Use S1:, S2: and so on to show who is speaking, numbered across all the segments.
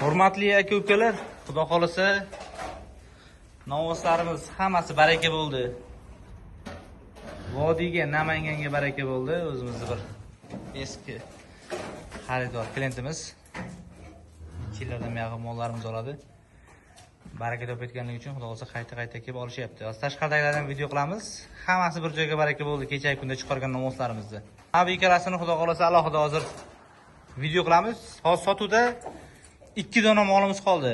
S1: Hurmatli aka-ukalar, xudo xolasa novvoslarimiz hammasi baraka bo'ldi. Vodiyga, Namanganga baraka bo'ldi. O'zimizni bir eski xaridor klientimiz. Yillardan beri mollarimiz oladi. Baraka topayotganligi uchun xudo xolasa qayta kelib olishyapti. Hozir tashqaridagilardan video qilamiz. Hammasi bir joyga baraka bo'ldi. Kechagi kunda chiqargan novvoslarimizni. Abi ikkalasini xudo xolasa alohida hozir video qilamiz. Hozir sotuvda 2 dona molimiz qoldi.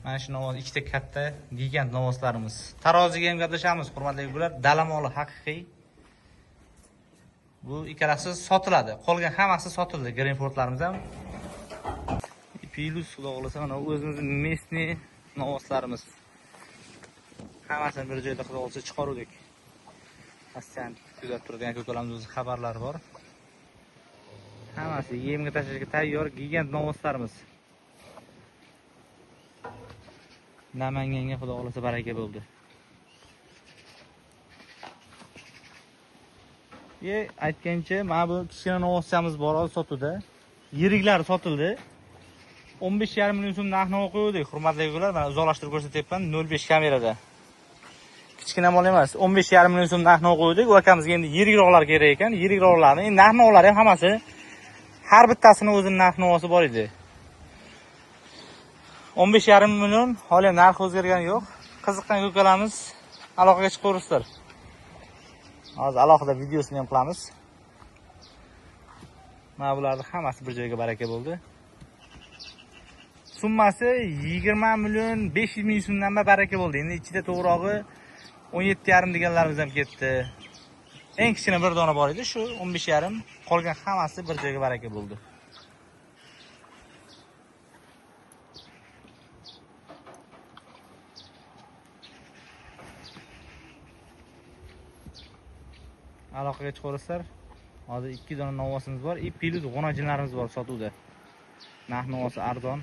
S1: Mana shu novvos ikkita katta gigant novvoslarimiz. Taroziga ham gaplashamiz, hurmatli aka-ukalar. Dala moli haqiqiy. Bu ikkalasi sotiladi. Qolgan hammasi sotildi. Greenfordlarimiz ham. Pilus xudo xolasa mana o'zimizning местный novvoslarimiz. Hammasini bir joyda xudo xolasa chiqaruvdik. Aslan kuzatib turgan aka-ukalarimiz xabarlari bor. Hammasi yemga tashlashga tayyor gigant novvoslarimiz. Namanganga xudo xolasa baraka bo'ldi. Aytgancha, mana bu kichkina novvosamiz bor, hozir sotuvda. Yiriklari sotildi. 15,5 million so'm narx-navo qo'ydik, hurmatli aka-ukalar. Mana uzoqlashtirib ko'rsatyapman 0.5 kamerada. Kichkina mol emas, 15,5 million so'm narx-navo qo'ydik. U akamizga endi yirikroqlar kerak ekan. Yirikroqlarni, endi narx-navolar ham hammasi har bittasini o'zining narx-navosi bor edi. 15,5 million, hali narx o'zgargani yo'q. Qiziqqan ko'kalarimiz aloqaga chiqaversinlar. Hozir alohida videosini ham qilamiz. Mana bularning hammasi bir joyga baraka bo'ldi. Summasi 20 million 500 ming so'mdan baraka bo'ldi. Endi ichida to'g'rog'i 17,5 deganlarimiz ham ketdi. Eng kichkina bir dona bor edi, shu 15,5. Qolgan hammasi bir joyga baraka bo'ldi. Aloqaga chiqaverasizlar. Hozir 2 dona novvosimiz bor, Pilus g'onajinlarimiz bor sotuvda. Narx-navosi arzon.